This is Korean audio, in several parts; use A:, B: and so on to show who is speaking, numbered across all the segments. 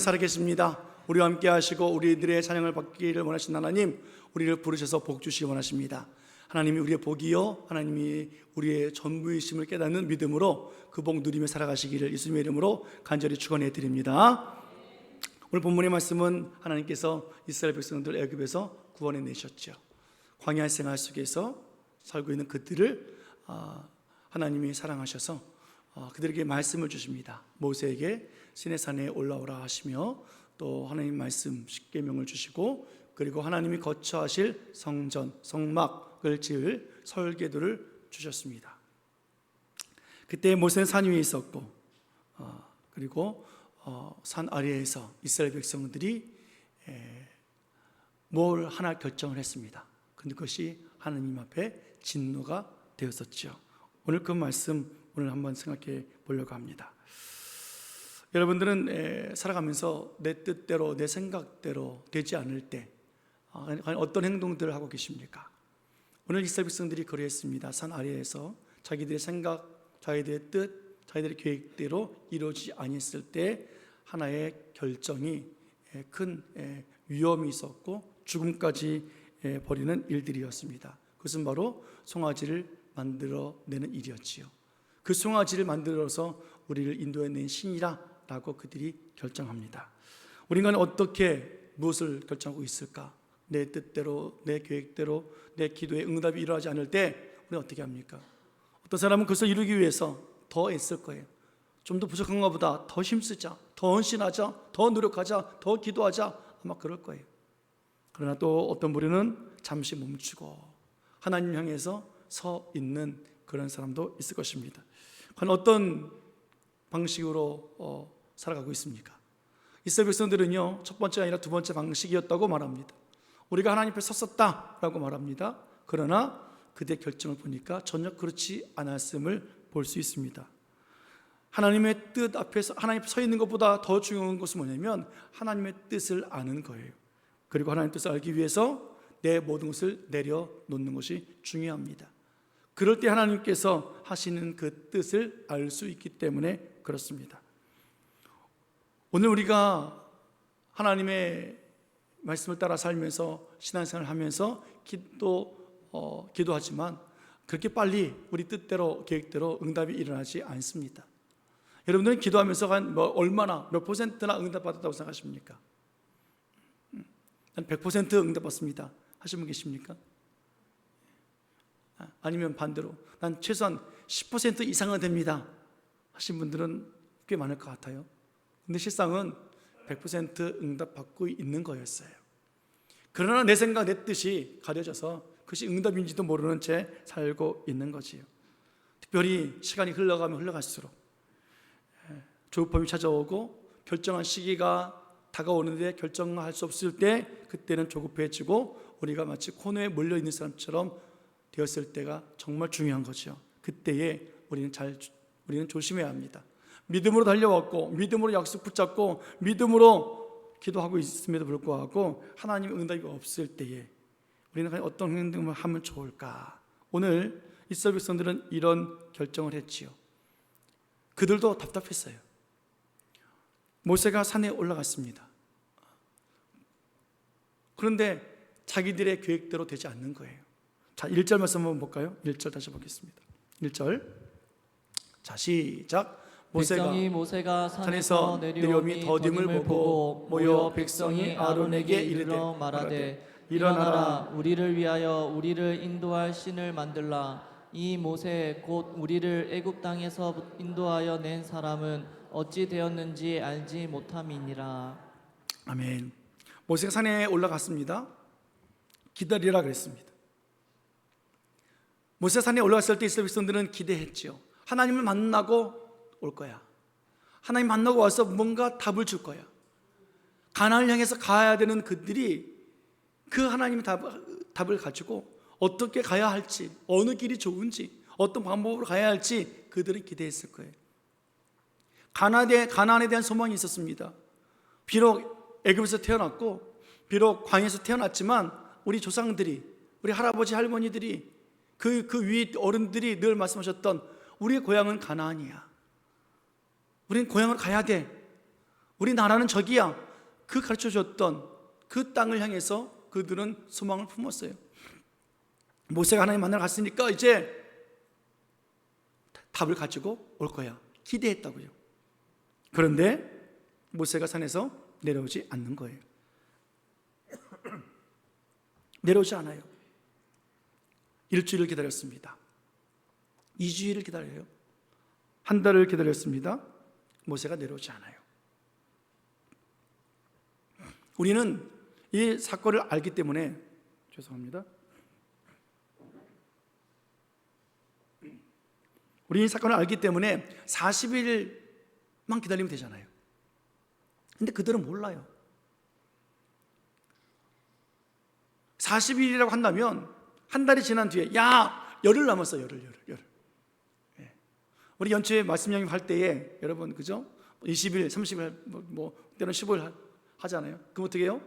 A: 살아계십니다. 우리와 함께 하시고 우리들의 찬양을 받기를 원하신 하나님, 우리를 부르셔서 복 주시기 원하십니다. 하나님이 우리의 복이요, 하나님이 우리의 전부이심을 깨닫는 믿음으로 그 복 누리며 살아가시기를 예수님의 이름으로 간절히 축원해 드립니다. 오늘 본문의 말씀은 하나님께서 이스라엘 백성들 애굽에서 구원해 내셨죠. 광야 생활 속에서 살고 있는 그들을 하나님이 사랑하셔서 그들에게 말씀을 주십니다. 모세에게 시내산에 올라오라 하시며 또 하나님 말씀 십계명을 주시고, 그리고 하나님이 거처하실 성전, 성막을 지을 설계도를 주셨습니다. 그때 모세는 산 위에 있었고 그리고 산 아래에서 이스라엘 백성들이 뭘 하나 결정을 했습니다. 근데 그것이 하나님 앞에 진노가 되었었죠. 오늘 그 말씀 오늘 한번 생각해 보려고 합니다. 여러분들은 살아가면서 내 뜻대로 내 생각대로 되지 않을 때 어떤 행동들을 하고 계십니까? 오늘 이스라엘 백성들이 그러했습니다. 산 아래에서 자기들의 생각, 자기들의 뜻, 자기들의 계획대로 이루어지지 아니했을 때 하나의 결정이 큰 위험이 있었고 죽음까지 벌이는 일들이었습니다. 그것은 바로 송아지를 만들어내는 일이었지요. 그 송아지를 만들어서 우리를 인도해낸 신이라 라고 그들이 결정합니다. 우리가 어떻게 무엇을 결정하고 있을까? 내 뜻대로, 내 계획대로, 내 기도에 응답이 일어나지 않을 때 우리는 어떻게 합니까? 어떤 사람은 그것을 이루기 위해서 더 애쓸 거예요. 좀 더 부족한가 보다 더 힘쓰자, 더 헌신하자, 더 노력하자, 더 기도하자, 아마 그럴 거예요. 그러나 또 어떤 무리는 잠시 멈추고 하나님 향해서 서 있는 그런 사람도 있을 것입니다. 과연 어떤 방식으로 살아가고 있습니까? 이스라엘 백성들은요, 첫 번째가 아니라 두 번째 방식이었다고 말합니다. 우리가 하나님 앞에 섰었다라고 말합니다. 그러나 그들의 결정을 보니까 전혀 그렇지 않았음을 볼 수 있습니다. 하나님의 뜻 앞에서 하나님 앞에 서 있는 것보다 더 중요한 것은 뭐냐면 하나님의 뜻을 아는 거예요. 그리고 하나님의 뜻을 알기 위해서 내 모든 것을 내려놓는 것이 중요합니다. 그럴 때 하나님께서 하시는 그 뜻을 알 수 있기 때문에 그렇습니다. 오늘 우리가 하나님의 말씀을 따라 살면서 신앙생활을 하면서 기도하지만 그렇게 빨리 우리 뜻대로 계획대로 응답이 일어나지 않습니다. 여러분들은 기도하면서 얼마나 몇 %나 응답받았다고 생각하십니까? 난 100% 응답받습니다 하시는 분 계십니까? 아니면 반대로 난 최소한 10% 이상은 됩니다 하신 분들은 꽤 많을 것 같아요. 근데 실상은 100% 응답받고 있는 거였어요. 그러나 내 생각, 내 뜻이 가려져서 그것이 응답인지도 모르는 채 살고 있는 거지요. 특별히 시간이 흘러가면 흘러갈수록 조급함이 찾아오고 결정한 시기가 다가오는데 결정할 수 없을 때 그때는 조급해지고 우리가 마치 코너에 몰려있는 사람처럼 되었을 때가 정말 중요한 거죠. 그때에 우리는 조심해야 합니다. 믿음으로 달려왔고 믿음으로 약속 붙잡고 믿음으로 기도하고 있음에도 불구하고 하나님의 응답이 없을 때에 우리는 어떤 행동을 하면 좋을까? 오늘 이스라엘 백성들은 이런 결정을 했지요. 그들도 답답했어요. 모세가 산에 올라갔습니다. 그런데 자기들의 계획대로 되지 않는 거예요. 자, 1절 말씀 한번 볼까요? 1절 다시 보겠습니다. 1절. 자, 시작.
B: 모세가 산에서 내려오니 더딤을 보고 모여 백성이 아론에게 이르러 말하되 일어나라, 우리를 위하여 우리를 인도할 신을 만들라. 이 모세 곧 우리를 애굽 땅에서 인도하여 낸 사람은 어찌 되었는지 알지 못함이니라.
A: 아멘. 모세가 산에 올라갔습니다. 기다리라 그랬습니다. 모세가 산에 올라갔을 때 이스라엘 백성들은 기대했죠. 하나님을 만나고 올 거야. 하나님 만나고 와서 뭔가 답을 줄 거야. 가나안을 향해서 가야 되는 그들이 그 하나님의 답을 가지고 어떻게 가야 할지, 어느 길이 좋은지, 어떤 방법으로 가야 할지 그들은 기대했을 거예요. 가나안에 대한 소망이 있었습니다. 비록 애굽에서 태어났고 비록 광야에서 태어났지만 우리 조상들이, 우리 할아버지 할머니들이 그 위 어른들이 늘 말씀하셨던 우리의 고향은 가나안이야. 우리는 고향을 가야 돼. 우리 나라는 저기야. 그 가르쳐줬던 그 땅을 향해서 그들은 소망을 품었어요. 모세가 하나님 만나러 갔으니까 이제 답을 가지고 올 거야. 기대했다고요. 그런데 모세가 산에서 내려오지 않는 거예요. 내려오지 않아요. 일주일을 기다렸습니다. 2주일을 기다려요. 한 달을 기다렸습니다. 모세가 내려오지 않아요. 우리는 이 사건을 알기 때문에, 죄송합니다. 우리 이 사건을 알기 때문에 40일만 기다리면 되잖아요. 근데 그들은 몰라요. 40일이라고 한다면 한 달이 지난 뒤에 열흘 남았어. 열흘. 예. 우리 연초에 말씀 양육 할 때에 여러분 그죠? 20일, 30일 뭐 때는 15일 하잖아요. 그럼 어떻게 해요?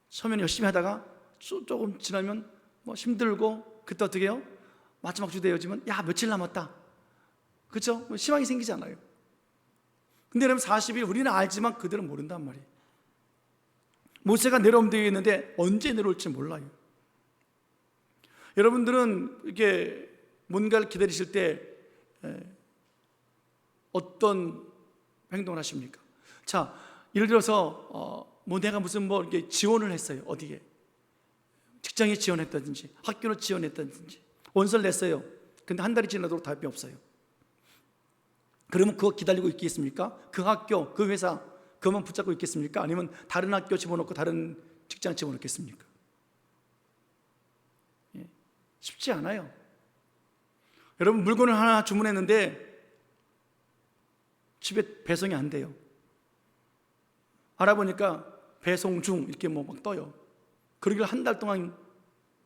A: 처음에는 열심히 하다가 조금 지나면 뭐 힘들고 그때 어떻게 해요? 마지막 주 되어지면 며칠 남았다. 그렇죠? 뭐 희망이 생기잖아요. 근데 여러분 40일 우리는 알지만 그들은 모른단 말이에요. 모세가 내려오면 되겠는데 언제 내려올지 몰라요. 여러분들은 이렇게 뭔가를 기다리실 때 어떤 행동을 하십니까? 자, 예를 들어서 내가 무슨 이렇게 지원을 했어요. 어디에? 직장에 지원했다든지 학교를 지원했다든지 원서를 냈어요. 근데 한 달이 지나도록 답이 없어요. 그러면 그거 기다리고 있겠습니까? 그 학교, 그 회사 그것만 붙잡고 있겠습니까? 아니면 다른 학교 집어넣고 다른 직장 집어넣겠습니까? 쉽지 않아요. 여러분 물건을 하나 주문했는데 집에 배송이 안 돼요. 알아보니까 배송 중 이렇게 막 떠요. 그러길 한 달 동안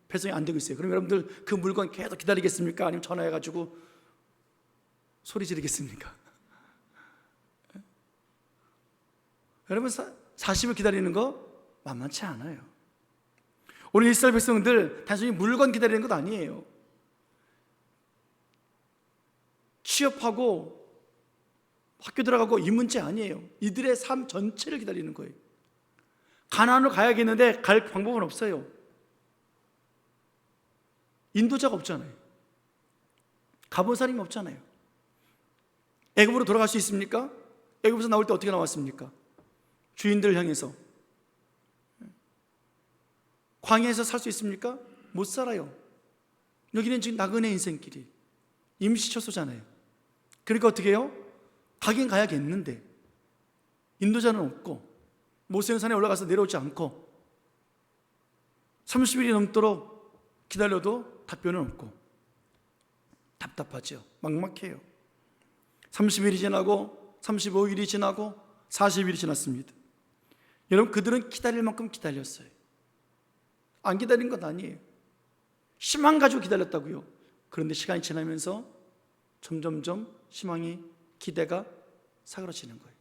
A: 배송이 안 되고 있어요. 그럼 여러분들 그 물건 계속 기다리겠습니까? 아니면 전화해가지고 소리 지르겠습니까? 여러분 40일 기다리는 거 만만치 않아요. 오늘 이스라엘 백성들 단순히 물건 기다리는 것 아니에요. 취업하고 학교 들어가고 이 문제 아니에요. 이들의 삶 전체를 기다리는 거예요. 가나안으로 가야겠는데 갈 방법은 없어요. 인도자가 없잖아요. 가본 사람이 없잖아요. 애굽으로 돌아갈 수 있습니까? 애굽에서 나올 때 어떻게 나왔습니까? 주인들을 향해서. 광야에서 살 수 있습니까? 못 살아요. 여기는 지금 나그네 인생길이 임시처소잖아요. 그러니까 어떻게 해요? 가긴 가야겠는데 인도자는 없고 모세는 산에 올라가서 내려오지 않고 30일이 넘도록 기다려도 답변은 없고 답답하죠. 막막해요. 30일이 지나고 35일이 지나고 40일이 지났습니다. 여러분 그들은 기다릴 만큼 기다렸어요. 안 기다린 건 아니에요. 희망 가지고 기다렸다고요. 그런데 시간이 지나면서 점점점 희망이 기대가 사그라지는 거예요.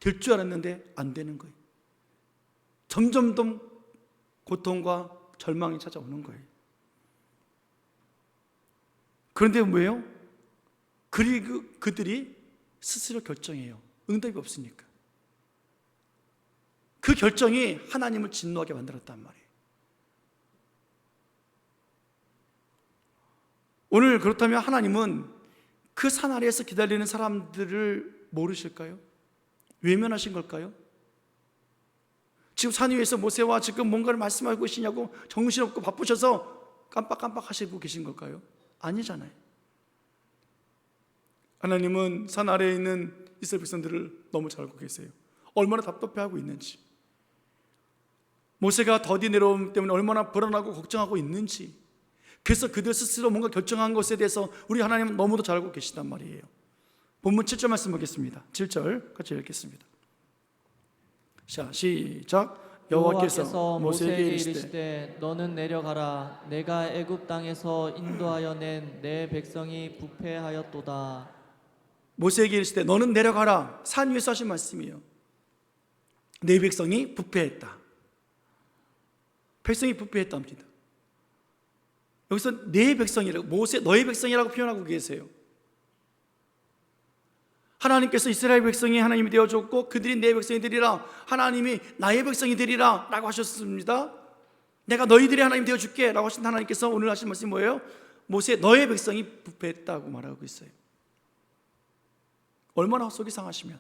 A: 될 줄 알았는데 안 되는 거예요. 점점점 고통과 절망이 찾아오는 거예요. 그런데 뭐예요? 그리고 그들이 스스로 결정해요. 응답이 없으니까. 그 결정이 하나님을 진노하게 만들었단 말이에요. 오늘 그렇다면 하나님은 그 산 아래에서 기다리는 사람들을 모르실까요? 외면하신 걸까요? 지금 산 위에서 모세와 지금 뭔가를 말씀하고 계시냐고 정신없고 바쁘셔서 깜빡깜빡 하시고 계신 걸까요? 아니잖아요. 하나님은 산 아래에 있는 이스라엘 백성들을 너무 잘 알고 계세요. 얼마나 답답해하고 있는지, 모세가 더디 내려옴 때문에 얼마나 불안하고 걱정하고 있는지, 그래서 그들 스스로 뭔가 결정한 것에 대해서 우리 하나님은 너무도 잘 알고 계시단 말이에요. 본문 7절 말씀 보겠습니다. 7절 같이 읽겠습니다. 자, 시작. 여호와께서 모세에게 이르시되
B: 너는 내려가라. 내가 애굽 땅에서 인도하여 낸 내 백성이 부패하였도다.
A: 모세에게 이르시되 너는 내려가라. 산 위에서 하신 말씀이에요. 내 백성이 부패했다. 백성이 부패했답니다. 여기서 내 백성이라고, 모세 너의 백성이라고 표현하고 계세요. 하나님께서 이스라엘 백성이 하나님이 되어줬고 그들이 내 백성이 되리라, 하나님이 나의 백성이 되리라 라고 하셨습니다. 내가 너희들의 하나님 되어줄게 라고 하신 하나님께서 오늘 하신 말씀이 뭐예요? 모세, 너의 백성이 부패했다고 말하고 있어요. 얼마나 속이 상하시면,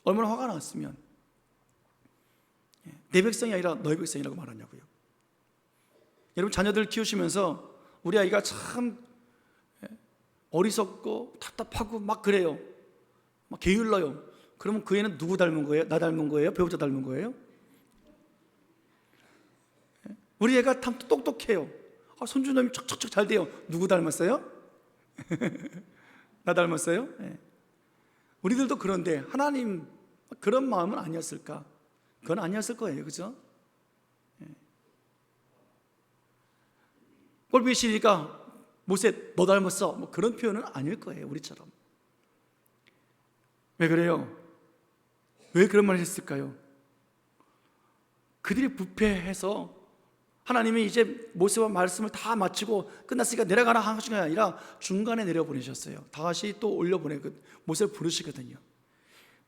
A: 얼마나 화가 났으면 내 백성이 아니라 너의 백성이라고 말하냐고요. 여러분, 자녀들 키우시면서 우리 아이가 참 어리석고 답답하고 막 그래요. 막 게을러요. 그러면 그 애는 누구 닮은 거예요? 나 닮은 거예요? 배우자 닮은 거예요? 우리 애가 참 똑똑해요. 손주놈이 척척척 잘 돼요. 누구 닮았어요? 나 닮았어요? 우리들도 그런데 하나님 그런 마음은 아니었을까? 그건 아니었을 거예요. 그죠? 꼴보기 싫으니까 모세 너 닮았어, 뭐 그런 표현은 아닐 거예요. 우리처럼. 왜 그래요? 왜 그런 말을 했을까요? 그들이 부패해서 하나님이 이제 모세와 말씀을 다 마치고 끝났으니까 내려가라 하신 게 아니라 중간에 내려보내셨어요. 다시 또 올려보내고 모세를 부르시거든요.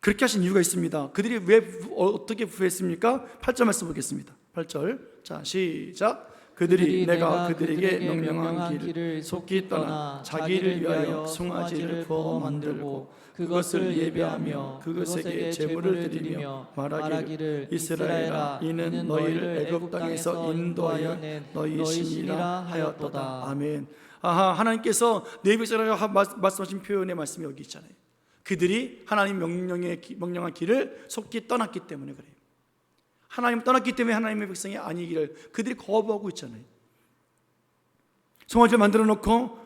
A: 그렇게 하신 이유가 있습니다. 그들이 왜 어떻게 부패했습니까? 8절 말씀 보겠습니다. 8절, 자 시작. 그들이 내가 그들에게 명령한 길을 속히 떠나 자기를 위하여 송아지를 부어 만들고 그것을 예배하며 그것에게 제물을 드리며 말하기를 이스라엘아, 이는 너희를 애굽 땅에서 인도하여 낸 너희 신이라 하였도다. 아멘. 하나님께서 내 백성이라고 말씀하신 표현의 말씀이 여기 있잖아요. 그들이 하나님 명령한 길을 속히 떠났기 때문에 그래요. 하나님 떠났기 때문에 하나님의 백성이 아니기를 그들이 거부하고 있잖아요. 송아지를 만들어 놓고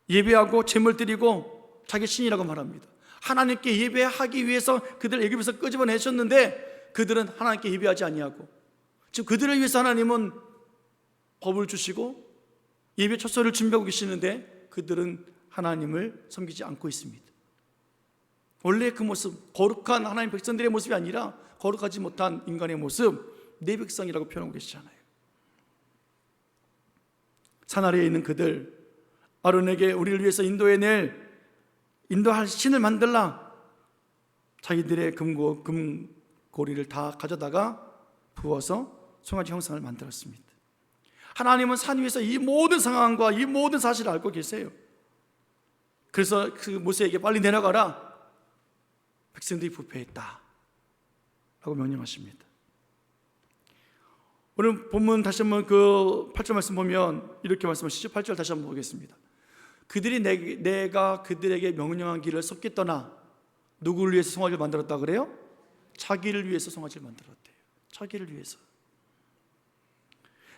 A: 예배하고 제물 드리고 자기 신이라고 말합니다. 하나님께 예배하기 위해서 그들을 애굽에서 끄집어내셨는데 그들은 하나님께 예배하지 아니하고, 지금 그들을 위해서 하나님은 법을 주시고 예배 초소를 준비하고 계시는데 그들은 하나님을 섬기지 않고 있습니다. 원래 그 모습, 거룩한 하나님 백성들의 모습이 아니라 거룩하지 못한 인간의 모습, 내 백성이라고 표현하고 계시잖아요. 산 아래에 있는 그들, 아론에게 우리를 위해서 인도할 신을 만들라. 자기들의 금고리를 다 가져다가 부어서 송아지 형상을 만들었습니다. 하나님은 산 위에서 이 모든 상황과 이 모든 사실을 알고 계세요. 그래서 그 모세에게 빨리 내려가라, 백성들이 부패했다 라고 명령하십니다. 오늘 본문 다시 한번 그 8절 말씀 보면 이렇게 말씀하시죠. 8절 다시 한번 보겠습니다. 그들이 내가 그들에게 명령한 길을 속히 떠나 누구를 위해서 송아지를 만들었다 그래요? 자기를 위해서 송아지를 만들었대요. 자기를 위해서.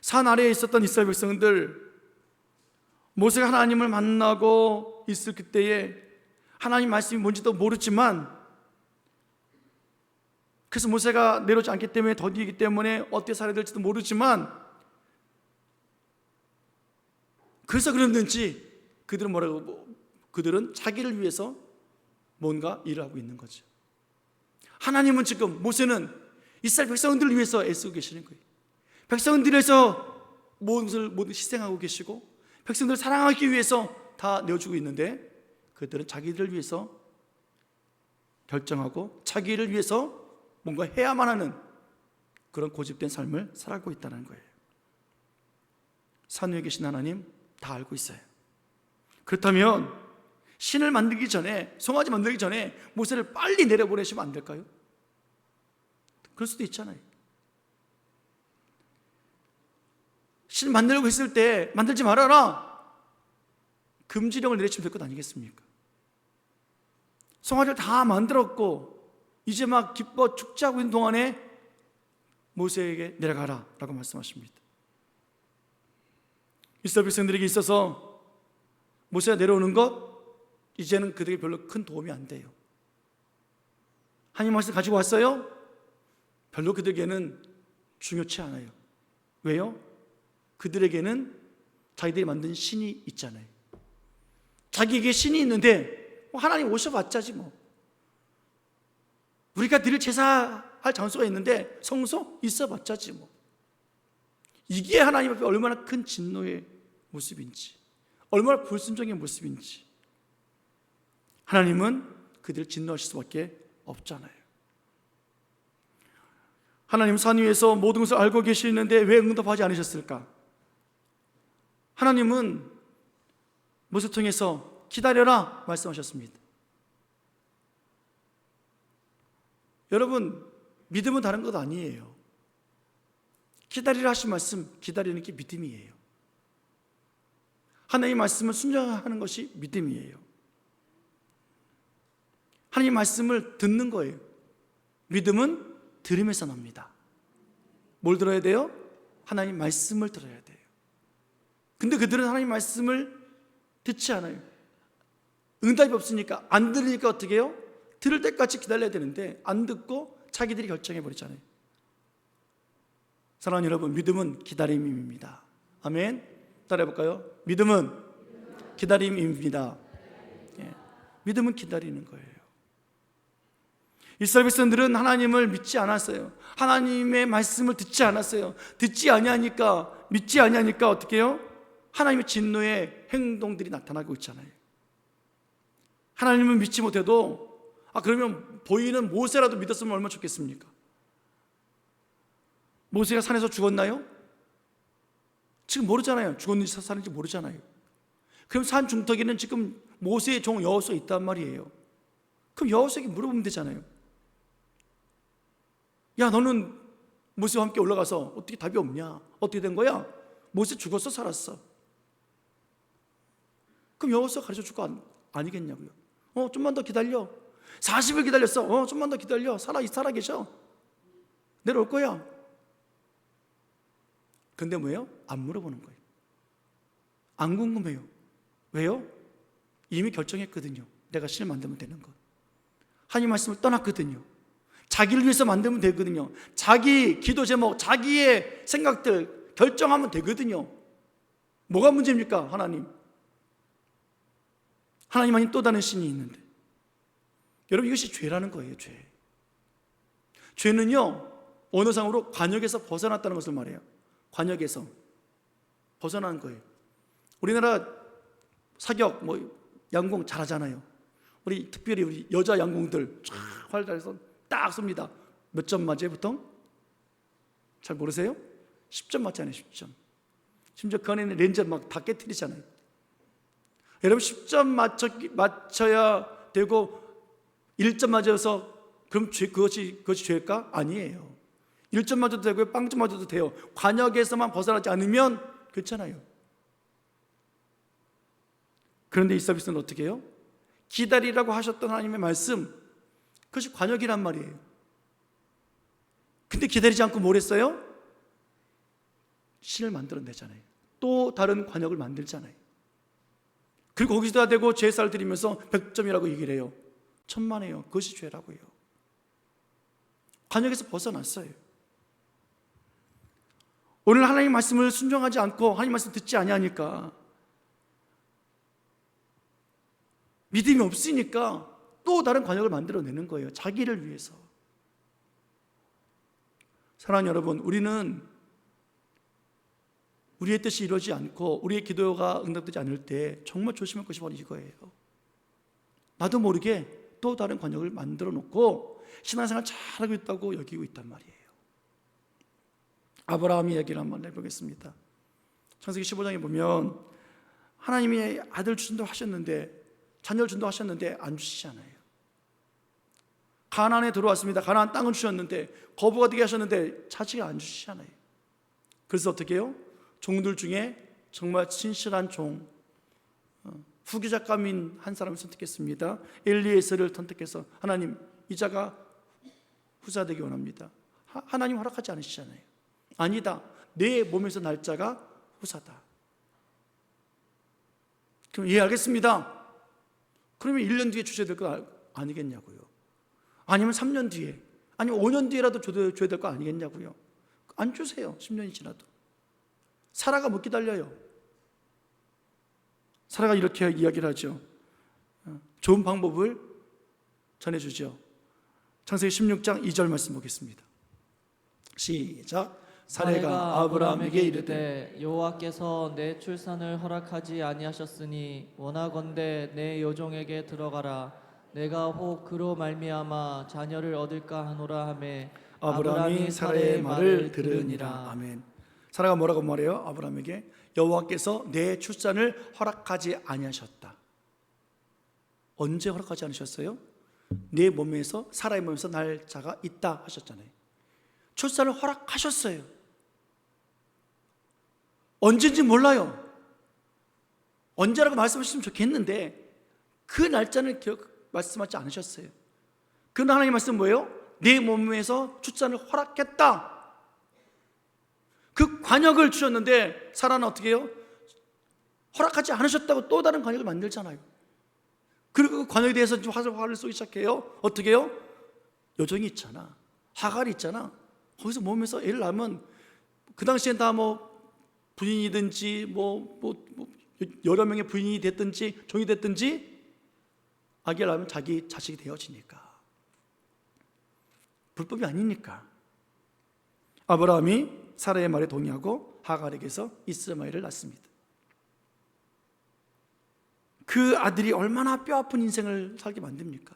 A: 산 아래에 있었던 이스라엘 백성들, 모세가 하나님을 만나고 있을 그때에 하나님 말씀이 뭔지도 모르지만, 그래서 모세가 내려오지 않기 때문에 더디기 때문에 어떻게 살아야 될지도 모르지만, 그래서 그랬는지 그들은 그들은 자기를 위해서 뭔가 일을 하고 있는 거죠. 하나님은 지금, 모세는 이스라엘 백성들을 위해서 애쓰고 계시는 거예요. 백성들을 위해서 모든 희생하고 계시고 백성들을 사랑하기 위해서 다 내어주고 있는데 그들은 자기들을 위해서 결정하고 자기를 위해서 뭔가 해야만 하는 그런 고집된 삶을 살아가고 있다는 거예요. 산 위에 계신 하나님 다 알고 있어요. 그렇다면 신을 만들기 전에, 송아지 만들기 전에 모세를 빨리 내려보내시면 안 될까요? 그럴 수도 있잖아요. 신 만들려고 했을 때 만들지 말아라, 금지령을 내리시면 될 것 아니겠습니까? 송아지를 다 만들었고 이제 막 기뻐 축제하고 있는 동안에 모세에게 내려가라 라고 말씀하십니다. 이스라엘 백성들에게 있어서 모세가 내려오는 것, 이제는 그들에게 별로 큰 도움이 안 돼요. 하나님 말씀 가지고 왔어요? 별로 그들에게는 중요치 않아요. 왜요? 그들에게는 자기들이 만든 신이 있잖아요. 자기에게 신이 있는데 하나님 오셔봤자지 뭐. 우리가 드릴 제사할 장소가 있는데 성소 있어봤자지 뭐. 이게 하나님 앞에 얼마나 큰 진노의 모습인지, 얼마나 불순종의 모습인지. 하나님은 그들을 진노하실 수밖에 없잖아요. 하나님 산 위에서 모든 것을 알고 계시는데 왜 응답하지 않으셨을까? 하나님은 모세를 통해서 기다려라 말씀하셨습니다. 여러분, 믿음은 다른 것 아니에요. 기다리라 하신 말씀, 기다리는 게 믿음이에요. 하나님의 말씀을 순종하는 것이 믿음이에요. 하나님의 말씀을 듣는 거예요. 믿음은 들음에서 납니다. 뭘 들어야 돼요? 하나님 말씀을 들어야 돼요. 근데 그들은 하나님 말씀을 듣지 않아요. 응답이 없으니까, 안 들으니까 어떻게 해요? 들을 때까지 기다려야 되는데 안 듣고 자기들이 결정해 버리잖아요. 사랑하는 여러분, 믿음은 기다림입니다. 아멘. 따라해볼까요? 믿음은 기다림입니다. 예. 믿음은 기다리는 거예요. 이스라엘 백성들은 하나님을 믿지 않았어요. 하나님의 말씀을 듣지 않았어요. 듣지 아니하니까, 믿지 아니하니까 어떻게 해요? 하나님의 진노의 행동들이 나타나고 있잖아요. 하나님을 믿지 못해도 그러면 보이는 모세라도 믿었으면 얼마나 좋겠습니까? 모세가 산에서 죽었나요? 지금 모르잖아요. 죽었는지 살았는지 모르잖아요. 그럼 산 중턱에는 지금 모세의 종 여호수아가 있단 말이에요. 그럼 여호수아에게 물어보면 되잖아요. 야, 너는 모세와 함께 올라가서 어떻게 답이 없냐? 어떻게 된 거야? 모세 죽었어, 살았어? 그럼 여호수아가 가르쳐 줄 거 아니겠냐고요. 좀만 더 기다려. 40일 기다렸어. 좀만 더 기다려. 살아 계셔. 내려올 거야. 근데 뭐예요? 안 물어보는 거예요. 안 궁금해요. 왜요? 이미 결정했거든요. 내가 신을 만들면 되는 것. 하나님 말씀을 떠났거든요. 자기를 위해서 만들면 되거든요. 자기 기도 제목, 자기의 생각들 결정하면 되거든요. 뭐가 문제입니까? 하나님만이 또 다른 신이 있는데. 여러분, 이것이 죄라는 거예요. 죄는요, 언어상으로 관역에서 벗어났다는 것을 말해요. 관역에서 벗어난 거예요. 우리나라 사격, 양궁 잘하잖아요. 특별히 우리 여자 양궁들 쫙 활달해서 딱 쏩니다. 몇 점 맞아요, 보통? 잘 모르세요? 10점 맞잖아요, 10점. 심지어 그 안에는 렌즈 막 다 깨트리잖아요. 여러분, 10점 맞춰야 되고 1점 맞아서 그럼 그것이 죄일까? 아니에요. 1점 맞아도 되고요, 빵점 맞아도 돼요. 관역에서만 벗어나지 않으면 괜찮아요. 그런데 이 서비스는 어떻게 해요? 기다리라고 하셨던 하나님의 말씀, 그것이 관역이란 말이에요. 근데 기다리지 않고 뭘 했어요? 신을 만들어내잖아요. 또 다른 관역을 만들잖아요. 그리고 거기서다 대고 제사를 드리면서 100점이라고 얘기를 해요. 천만에요. 그것이 죄라고요. 관역에서 벗어났어요. 오늘 하나님 말씀을 순종하지 않고 하나님 말씀 듣지 아니하니까, 믿음이 없으니까 또 다른 관역을 만들어내는 거예요. 자기를 위해서. 사랑하는 여러분, 우리는 우리의 뜻이 이루어지지 않고 우리의 기도가 응답되지 않을 때 정말 조심할 것이 바로 이거예요. 나도 모르게 또 다른 관역을 만들어 놓고 신앙생활 잘하고 있다고 여기고 있단 말이에요. 아브라함 이야기를 한번 해보겠습니다. 창세기 15장에 보면 하나님이 아들 주신다고 하셨는데, 자녀를 준다고 하셨는데 안 주시잖아요. 가나안에 들어왔습니다. 가나안 땅을 주셨는데, 거부가 되게 하셨는데 자식을 안 주시잖아요. 그래서 어떻게 해요? 종들 중에 정말 신실한 종, 후기작감인 한 사람을 선택했습니다. 엘리에셀을 선택해서, 하나님, 이 자가 후사되기 원합니다. 하나님 허락하지 않으시잖아요. 아니다, 내 몸에서 날 자가 후사다. 그럼 예, 알겠습니다. 그러면 1년 뒤에 주셔야 될 거 아니겠냐고요. 아니면 3년 뒤에, 아니면 5년 뒤에라도 줘야 될 거 아니겠냐고요. 안 주세요. 10년이 지나도. 사라가 못 기다려요. 사라가 이렇게 이야기를 하죠. 좋은 방법을 전해주죠. 창세기 16장 2절 말씀 보겠습니다. 시작. 사레가 아브라함에게 이르되,
B: 여호와께서 내 출산을 허락하지 아니하셨으니 원하건대 내 여종에게 들어가라. 내가 혹 그로 말미암아 자녀를 얻을까 하노라 하매
A: 아브라함이 사라의 말을 들으니라. 아멘. 사라가 뭐라고 말해요? 아브라함에게 여호와께서 내 출산을 허락하지 아니하셨다. 언제 허락하지 않으셨어요? 내 몸에서, 사라의 몸에서 날 자가 있다 하셨잖아요. 출산을 허락하셨어요. 언제인지 몰라요. 언제라고 말씀하셨으면 좋겠는데 그 날짜는 말씀하지 않으셨어요. 그러나 하나님 말씀 뭐예요? 내 몸에서 출산을 허락했다. 그 관역을 주셨는데 사라는 어떻게 해요? 허락하지 않으셨다고 또 다른 관역을 만들잖아요. 그리고 그 관역에 대해서 좀 화를 쏘기 시작해요. 어떻게 해요? 여종이 있잖아, 하갈이 있잖아. 거기서 몸에서 애를 낳으면 그 당시엔 다 부인이든지 여러 명의 부인이 됐든지 종이 됐든지 아기를 낳으면 자기 자식이 되어지니까, 불법이 아니니까. 아브라함이 사라의 말에 동의하고 하갈에게서 이스마엘을 낳습니다. 그 아들이 얼마나 뼈아픈 인생을 살게 만듭니까?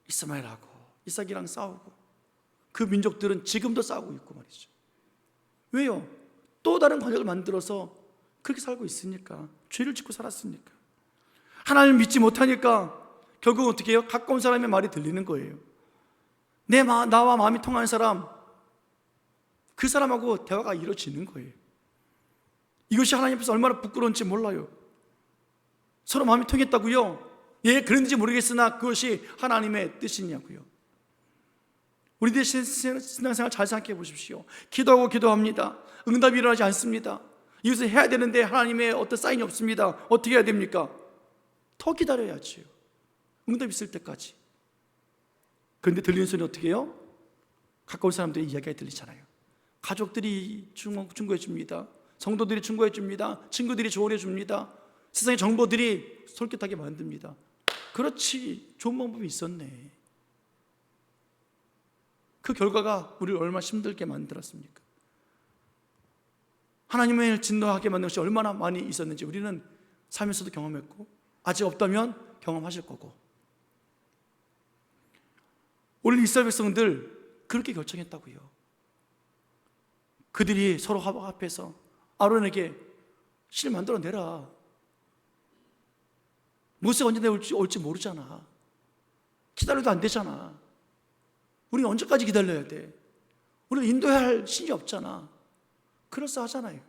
A: 이스마엘하고 이삭이랑 싸우고, 그 민족들은 지금도 싸우고 있고 말이죠. 왜요? 또 다른 관역을 만들어서 그렇게 살고 있으니까, 죄를 짓고 살았으니까. 하나님을 믿지 못하니까 결국 어떻게 해요? 가까운 사람의 말이 들리는 거예요. 나와 마음이 통하는 사람, 그 사람하고 대화가 이루어지는 거예요. 이것이 하나님 앞에서 얼마나 부끄러운지 몰라요. 서로 마음이 통했다고요? 예, 그런지 모르겠으나 그것이 하나님의 뜻이냐고요. 우리들의 신앙생활 잘 생각해 보십시오. 기도하고 기도합니다. 응답이 일어나지 않습니다. 이것을 해야 되는데 하나님의 어떤 사인이 없습니다. 어떻게 해야 됩니까? 더 기다려야지요. 응답이 있을 때까지. 그런데 들리는 소리는 어떻게 해요? 가까운 사람들의 이야기가 들리잖아요. 가족들이 충고해 줍니다. 성도들이 충고해 줍니다. 친구들이 조언해 줍니다. 세상의 정보들이 솔깃하게 만듭니다. 그렇지, 좋은 방법이 있었네. 그 결과가 우리를 얼마나 힘들게 만들었습니까? 하나님을 진노하게 만든 것이 얼마나 많이 있었는지 우리는 살면서도 경험했고, 아직 없다면 경험하실 거고. 우리 이스라엘 백성들 그렇게 결정했다고요. 그들이 서로 합해서 아론에게 실을 만들어내라. 모세가 언제 올지 모르잖아. 기다려도 안 되잖아. 우리는 언제까지 기다려야 돼? 우리는 인도해야 할 신이 없잖아. 그럴싸하잖아요.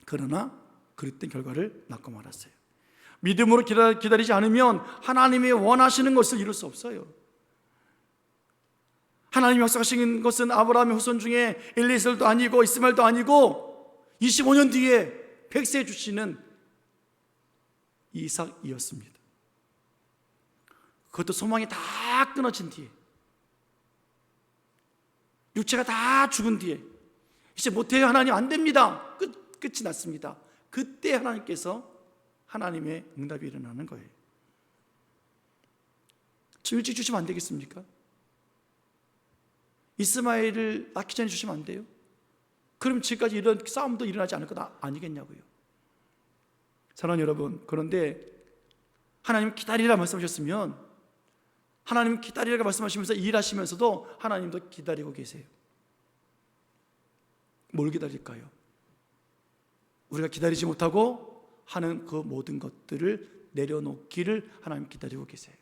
A: 그러나 그랬던 결과를 낳고 말았어요. 믿음으로 기다리지 않으면 하나님이 원하시는 것을 이룰 수 없어요. 하나님이 약속하신 것은 아브라함의 후손 중에 엘리에셀도 아니고 이스마엘도 아니고 25년 뒤에 100세에 주시는 이삭이었습니다. 그것도 소망이 다 끊어진 뒤에, 육체가 다 죽은 뒤에, 이제 못해요 하나님, 안 됩니다, 끝이 났습니다. 그때 하나님께서 하나님의 응답이 일어나는 거예요. 저 일찍 주시면 안 되겠습니까? 이스마엘을 낳기 전에 주시면 안 돼요? 그럼 지금까지 이런 싸움도 일어나지 않을 것 아니겠냐고요. 사랑하는 여러분, 그런데 하나님 기다리라 말씀하셨으면, 하나님 기다리라고 말씀하시면서 일하시면서도 하나님도 기다리고 계세요. 뭘 기다릴까요? 우리가 기다리지 못하고 하는 그 모든 것들을 내려놓기를 하나님 기다리고 계세요.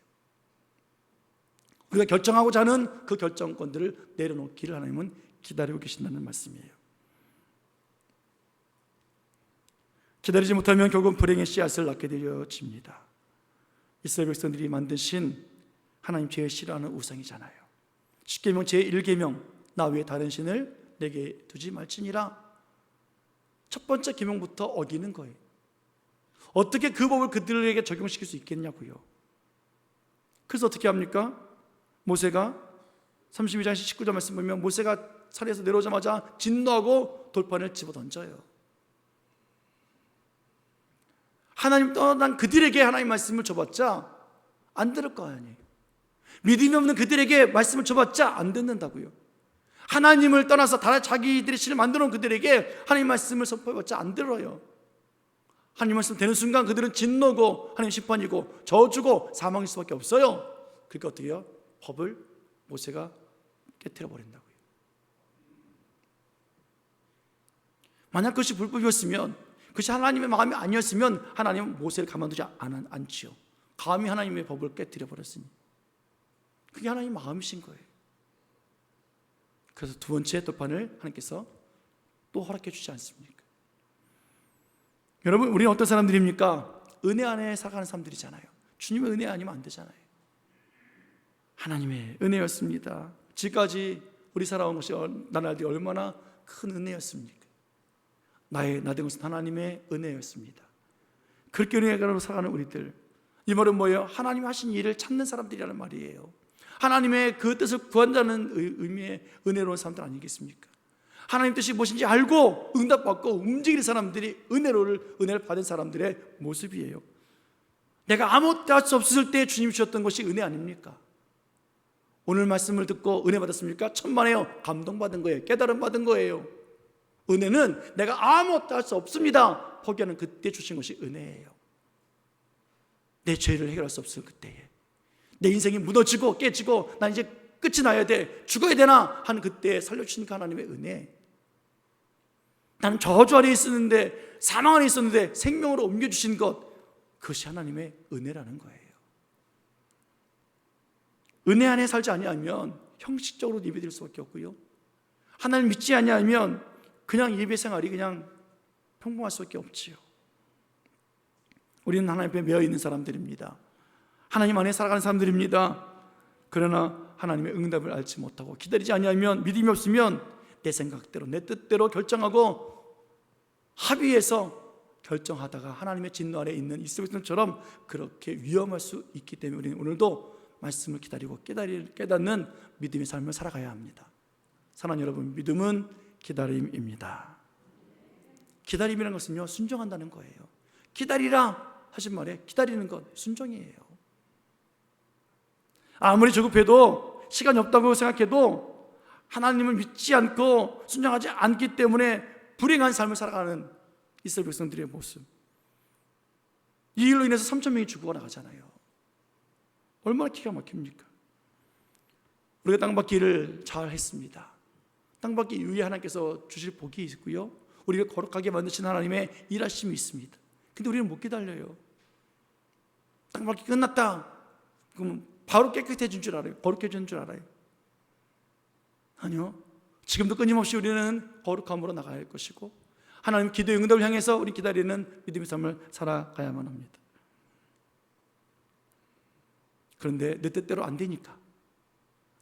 A: 우리가 결정하고자 하는 그 결정권들을 내려놓기를 하나님은 기다리고 계신다는 말씀이에요. 기다리지 못하면 결국 불행의 씨앗을 낳게 되어집니다. 이스라엘 백성들이 만드신 하나님 제일 싫어하는 우상이잖아요. 10계명 제1계명 나 외에 다른 신을 내게 두지 말지니라. 첫 번째 계명부터 어기는 거예요. 어떻게 그 법을 그들에게 적용시킬 수 있겠냐고요. 그래서 어떻게 합니까? 모세가 32장 19절 말씀 보면 모세가 산에서 내려오자마자 진노하고 돌판을 집어던져요. 하나님 떠난 그들에게 하나님 말씀을 줘봤자 안 들을 거 아니에요. 믿음이 없는 그들에게 말씀을 줘봤자 안 듣는다고요. 하나님을 떠나서 자기들의 신을 만들어 놓은 그들에게 하나님 말씀을 선포해봤자 안 들어요. 하나님 말씀 되는 순간 그들은 진노고 하나님 심판이고 저주고 사망일 수밖에 없어요. 그러니까 어떻게 해요? 법을 모세가 깨트려 버린다고요. 만약 그것이 불법이었으면, 그것이 하나님의 마음이 아니었으면 하나님은 모세를 가만두지 않지요. 감히 하나님의 법을 깨트려 버렸으니. 그게 하나님의 마음이신 거예요. 그래서 두 번째 돌판을 하나님께서 또 허락해 주지 않습니까? 여러분, 우리는 어떤 사람들입니까? 은혜 안에 살아가는 사람들이잖아요. 주님의 은혜 아니면 안 되잖아요. 하나님의 은혜였습니다. 지금까지 우리 살아온 것이 나날들이 얼마나 큰 은혜였습니까? 나된 것은 하나님의 은혜였습니다. 그렇게 은혜로 살아가는 우리들, 이 말은 뭐예요? 하나님 하신 일을 찾는 사람들이라는 말이에요. 하나님의 그 뜻을 구한다는 의미의 은혜로운 사람들 아니겠습니까? 하나님 뜻이 무엇인지 알고 응답받고 움직이는 사람들이 은혜를 받은 사람들의 모습이에요. 내가 아무것도 할 수 없을 때 주님이 주셨던 것이 은혜 아닙니까? 오늘 말씀을 듣고 은혜 받았습니까? 천만에요. 감동받은 거예요. 깨달음 받은 거예요. 은혜는 내가 아무것도 할 수 없습니다 포기하는 그때 주신 것이 은혜예요. 내 죄를 해결할 수 없을 그때에, 내 인생이 무너지고 깨지고 난 이제 끝이 나야 돼, 죽어야 되나 하는 그때에 살려주신 하나님의 은혜. 나는 저주 아래 있었는데, 사망 안에 있었는데 생명으로 옮겨주신 것, 그것이 하나님의 은혜라는 거예요. 은혜 안에 살지 아니하면 형식적으로 예배드릴 수밖에 없고요, 하나님 믿지 아니하면 그냥 예배 생활이 그냥 평범할 수밖에 없지요. 우리는 하나님 앞에 매여 있는 사람들입니다. 하나님 안에 살아가는 사람들입니다. 그러나 하나님의 응답을 알지 못하고 기다리지 아니하면, 믿음이 없으면 내 생각대로 내 뜻대로 결정하고 합의해서 결정하다가 하나님의 진노 아래 있는 이스라엘처럼 그렇게 위험할 수 있기 때문에 우리는 오늘도 말씀을 기다리고 깨닫는 믿음의 삶을 살아가야 합니다. 사랑하는 여러분, 믿음은 기다림입니다. 기다림이라는 것은요, 순종한다는 거예요. 기다리라 하신 말에 기다리는 것, 순종이에요. 아무리 조급해도, 시간이 없다고 생각해도 하나님을 믿지 않고 순종하지 않기 때문에 불행한 삶을 살아가는 이스라엘 백성들의 모습, 이 일로 인해서 3,000명이 죽어나가잖아요. 얼마나 기가 막힙니까? 우리가 땅받기를 잘 했습니다. 땅받기 이후에 하나님께서 주실 복이 있고요, 우리가 거룩하게 만드신 하나님의 일하심이 있습니다. 근데 우리는 못 기다려요. 땅받기 끝났다 그럼 바로 깨끗해진 줄 알아요? 거룩해진 줄 알아요? 아니요. 지금도 끊임없이 우리는 거룩함으로 나가야 할 것이고, 하나님 기도의 응답을 향해서 우리 기다리는 믿음의 삶을 살아가야만 합니다. 그런데 내 뜻대로 안 되니까,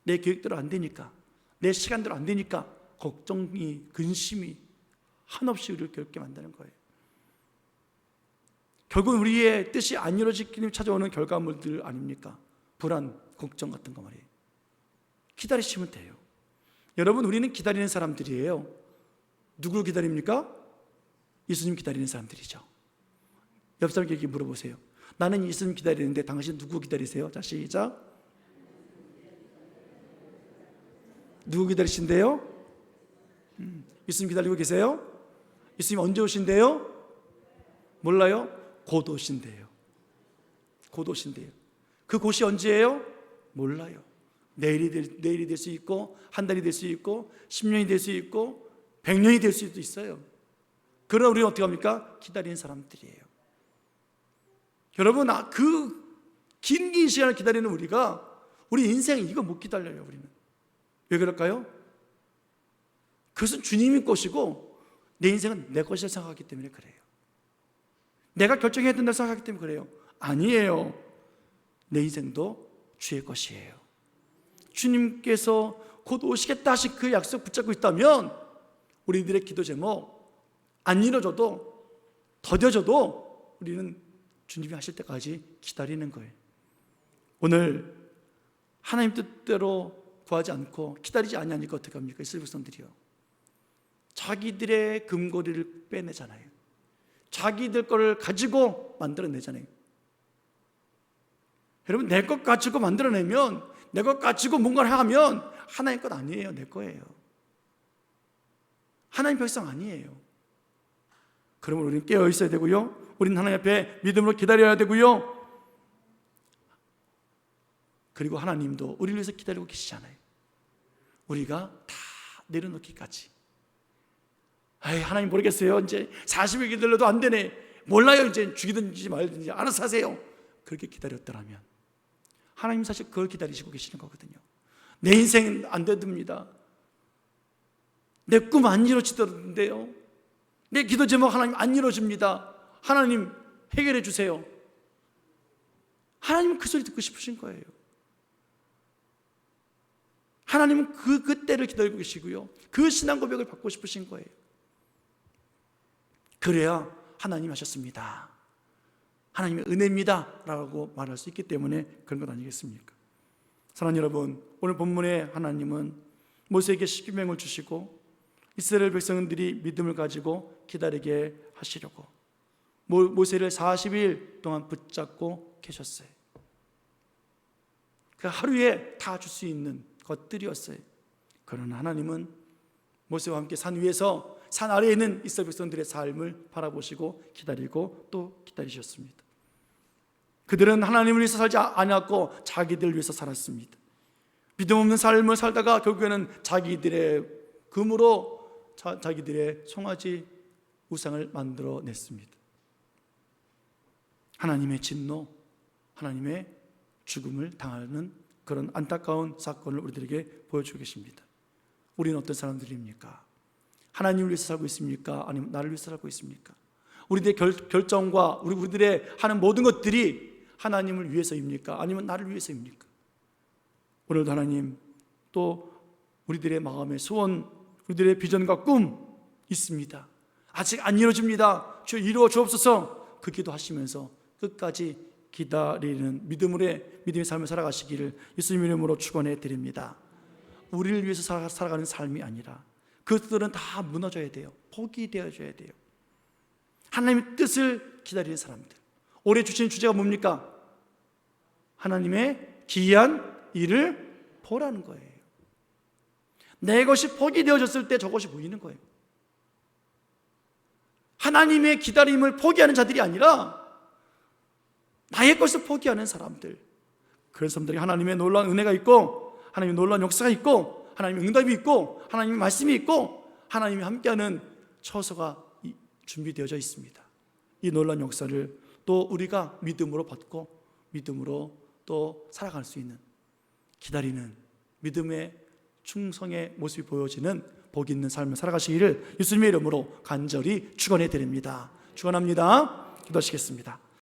A: 내 계획대로 안 되니까, 내 시간대로 안 되니까 걱정이, 근심이 한없이 우리를 괴롭게 만드는 거예요. 결국은 우리의 뜻이 안 이루어지기 찾아오는 결과물들 아닙니까? 불안, 걱정 같은 거 말이에요. 기다리시면 돼요. 여러분, 우리는 기다리는 사람들이에요. 누구를 기다립니까? 예수님 기다리는 사람들이죠. 옆 사람에게 물어보세요. 나는 예수님 기다리는데 당신 누구 기다리세요? 자, 시작. 누구 기다리신대요? 예수님 기다리고 계세요? 예수님 언제 오신대요? 몰라요? 곧 오신대요. 곧 오신대요. 그 곧이 언제예요? 몰라요. 내일이 될 수 있고, 한 달이 될 수 있고, 10년이 될 수 있고, 100년이 될 수도 있어요. 그러나 우리는 어떻게 합니까? 기다리는 사람들이에요. 여러분, 그 긴 시간을 기다리는 우리 인생 이거 못 기다려요. 우리는 왜 그럴까요? 그것은 주님의 것이고 내 인생은 내 것이라 생각하기 때문에 그래요. 내가 결정해야 된다고 생각하기 때문에 그래요. 아니에요. 내 인생도 주의 것이에요. 주님께서 곧 오시겠다 하신 그 약속 붙잡고 있다면 우리들의 기도 제목 안 이루어져도, 더뎌져도 우리는 주님이 하실 때까지 기다리는 거예요. 오늘 하나님 뜻대로 구하지 않고 기다리지 않으니까 어떻게 합니까? 이스라엘 백성들이요, 자기들의 금고리를 빼내잖아요. 자기들 거를 가지고 만들어내잖아요. 여러분, 내 것 가지고 만들어내면, 내 것 가지고 뭔가를 하면 하나님 것 아니에요. 내 거예요. 하나님 백성 아니에요. 그러면 우리는 깨어 있어야 되고요, 우리는 하나님 앞에 믿음으로 기다려야 되고요. 그리고 하나님도 우리를 위해서 기다리고 계시잖아요. 우리가 다 내려놓기까지. 하나님 모르겠어요. 이제 40일 기다려도 안 되네. 몰라요. 이제 죽이든지 말든지 알아서 하세요. 그렇게 기다렸더라면 하나님 사실 그걸 기다리시고 계시는 거거든요. 내 인생 안 되듭니다. 내 꿈 안 이루어지던데요. 내 기도 제목 하나님 안 이루어집니다. 하나님 해결해 주세요. 하나님은 그 소리 듣고 싶으신 거예요. 하나님은 그 때를 기다리고 계시고요. 그 신앙 고백을 받고 싶으신 거예요. 그래야 하나님 하셨습니다. 하나님의 은혜입니다 라고 말할 수 있기 때문에 그런 것 아니겠습니까? 사랑하는 여러분, 오늘 본문에 하나님은 모세에게 십계명을 주시고 이스라엘 백성들이 믿음을 가지고 기다리게 하시려고 모세를 40일 동안 붙잡고 계셨어요. 그 하루에 다 줄 수 있는 것들이었어요. 그러나 하나님은 모세와 함께 산 위에서 산 아래에 있는 이스라엘 백성들의 삶을 바라보시고 기다리고 또 기다리셨습니다. 그들은 하나님을 위해서 살지 않았고 자기들을 위해서 살았습니다. 믿음 없는 삶을 살다가 결국에는 자기들의 금으로 자기들의 송아지 우상을 만들어냈습니다. 하나님의 진노, 하나님의 죽음을 당하는 그런 안타까운 사건을 우리들에게 보여주고 계십니다. 우리는 어떤 사람들입니까? 하나님을 위해서 살고 있습니까? 아니면 나를 위해서 살고 있습니까? 우리들의 결정과 우리들의 하는 모든 것들이 하나님을 위해서입니까? 아니면 나를 위해서입니까? 오늘도 하나님 또 우리들의 마음의 소원, 우리들의 비전과 꿈 있습니다. 아직 안 이루어집니다. 주여 이루어 주옵소서. 그 기도하시면서 끝까지 기다리는 믿음의 삶을 살아가시기를 예수님 이름으로 축원해 드립니다. 우리를 위해서 살아가는 삶이 아니라 그것들은 다 무너져야 돼요. 포기되어져야 돼요. 하나님의 뜻을 기다리는 사람들. 올해 주신 주제가 뭡니까? 하나님의 기이한 일을 보라는 거예요. 내 것이 포기되어졌을 때 저것이 보이는 거예요. 하나님의 기다림을 포기하는 자들이 아니라 나의 것을 포기하는 사람들, 그런 사람들이 하나님의 놀라운 은혜가 있고 하나님의 놀라운 역사가 있고 하나님의 응답이 있고 하나님의 말씀이 있고 하나님이 함께하는 처소가 준비되어져 있습니다. 이 놀라운 역사를 또 우리가 믿음으로 받고 믿음으로 또 살아갈 수 있는, 기다리는 믿음의 충성의 모습이 보여지는 복 있는 삶을 살아가시기를 예수님의 이름으로 간절히 축원해 드립니다. 축원합니다. 기도하시겠습니다.